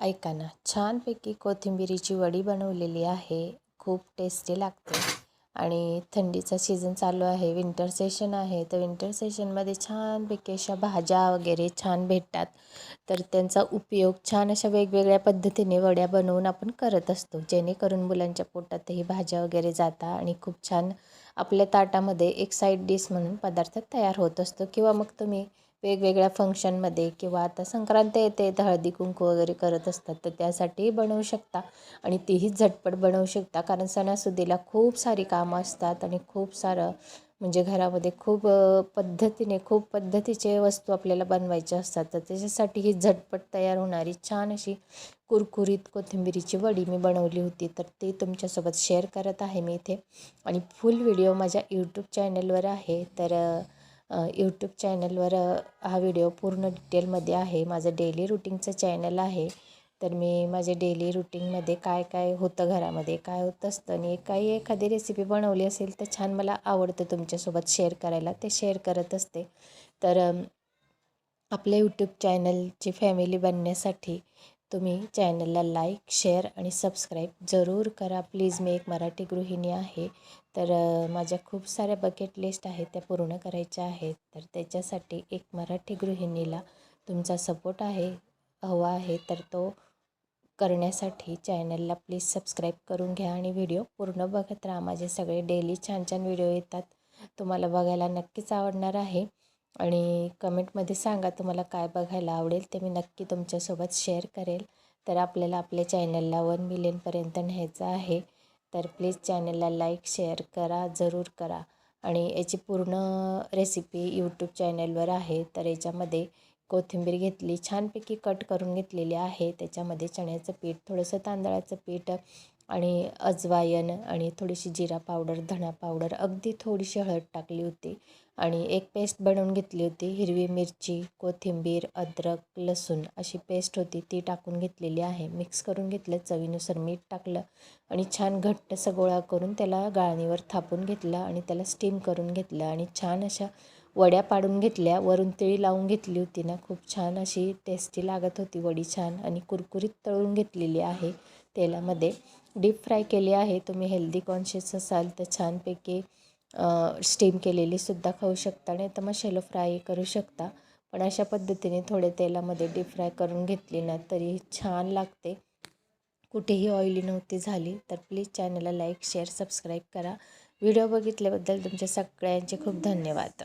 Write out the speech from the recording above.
ऐका ना, छानपैकी कोथिंबिरीची वडी बनवलेली आहे. खूप टेस्टी लागते आणि थंडीचा सीझन चालू आहे, विंटर सेशन आहे. तर विंटर सेशनमध्ये छानपैकी अशा भाज्या वगैरे छान भेटतात. तर त्यांचा उपयोग छान अशा वेगवेगळ्या पद्धतीने वड्या बनवून आपण करत असतो, जेणेकरून मुलांच्या पोटातही भाज्या वगैरे जातात आणि खूप छान आपल्या ताटामध्ये एक साईड डिश म्हणून पदार्थ तयार होत असतो. किंवा मग तुम्ही वेगवेगळ्या फंक्शनमध्ये किंवा आता संक्रांत येते तर हळदी कुंकू वगैरे करत असतात, तर त्यासाठीही बनवू शकता आणि तीही झटपट बनवू शकता. कारण सणासुदीला खूप सारी कामं असतात आणि खूप सारं म्हणजे घरामध्ये खूप पद्धतीचे वस्तू आपल्याला बनवायचे असतात. तर त्याच्यासाठी ही झटपट तयार होणारी छान अशी कुरकुरीत कोथिंबिरीची वडी मी बनवली होती. तर ती तुमच्यासोबत शेअर करत आहे मी इथे. आणि फुल व्हिडिओ माझ्या यूट्यूब चॅनलवर आहे. तर यूट्यूब चॅनलवर हा व्हिडिओ पूर्ण डिटेलमध्ये आहे. माझं डेली रुटीनचं चॅनल आहे. तर मी माझे डेली रुटीनमध्ये काय काय होतं, घरामध्ये काय होत असतं आणि एखादी रेसिपी बनवली असेल तर छान मला आवडतं तुमच्यासोबत शेअर करायला, ते शेअर करत असते. तर आपल्या यूट्यूब चॅनलची फॅमिली बनण्यासाठी तुम्ही चॅनलला लाईक, शेअर आणि सबस्क्राईब जरूर करा प्लीज. मी एक मराठी गृहिणी आहे. तर माझ्या खूप साऱ्या बकेट लिस्ट आहेत, त्या पूर्ण करायच्या आहेत. तर त्याच्यासाठी एक मराठी गृहिणीला तुमचा सपोर्ट हवा आहे. तर तो करण्यासाठी चॅनलला प्लीज सबस्क्राईब करून घ्या आणि व्हिडिओ पूर्ण बघत राहा. माझे सगळे डेली छान छान व्हिडिओ येतात, तुम्हाला बघायला नक्कीच आवडणार आहे. आणि कमेंटमध्ये सांगा तुम्हाला काय बघायला आवडेल, ते मी नक्की तुमच्यासोबत शेअर करेल. तर आपल्याला आपल्या चॅनलला 1 मिलियनपर्यंत न्यायचं आहे. तर प्लीज चॅनलला लाईक, शेअर करा, जरूर करा. आणि याची पूर्ण रेसिपी यूट्यूब चॅनलवर आहे. तर याच्यामध्ये कोथिंबीर घेतली, छानपैकी कट करून घेतलेली आहे. त्याच्यामध्ये चण्याचं पीठ, थोडंसं तांदळाचं पीठ आणि अजवायन आणि थोडीशी जिरा पावडर, धणा पावडर, अगदी थोडीशी हळद टाकली होती. आणि एक पेस्ट बनवून घेतली होती. हिरवी मिरची, कोथिंबीर, अद्रक, लसूण अशी पेस्ट होती, ती टाकून घेतलेली आहे. मिक्स करून घेतलं, चवीनुसार मीठ टाकलं आणि छान घट्टसं गोळा करून त्याला गाळणीवर थापून घेतलं आणि त्याला स्टीम करून घेतलं. आणि छान अशा वड्या पाडून घेतल्या, वरून तिळी लावून घेतली होती ना, खूप छान अशी टेस्टी लागत होती वडी. छान आणि कुरकुरीत तळून घेतलेली आहे, तेलामध्ये डीप फ्राय केली आहे. तुम्ही हेल्दी कॉन्शियस असाल तर छानपैकी स्टीम केलेलीसुद्धा खाऊ शकता, नाही तर मग शॅलो फ्राय करू शकता. पण अशा पद्धतीने थोडे तेलामध्ये डीप फ्राय करून घेतली ना तरी छान लागते, कुठेही ऑइली नव्हती झाली. तर प्लीज चॅनलला लाईक, शेअर, सबस्क्राईब करा. व्हिडिओ बघितल्याबद्दल तुमच्या सगळ्यांचे खूप धन्यवाद.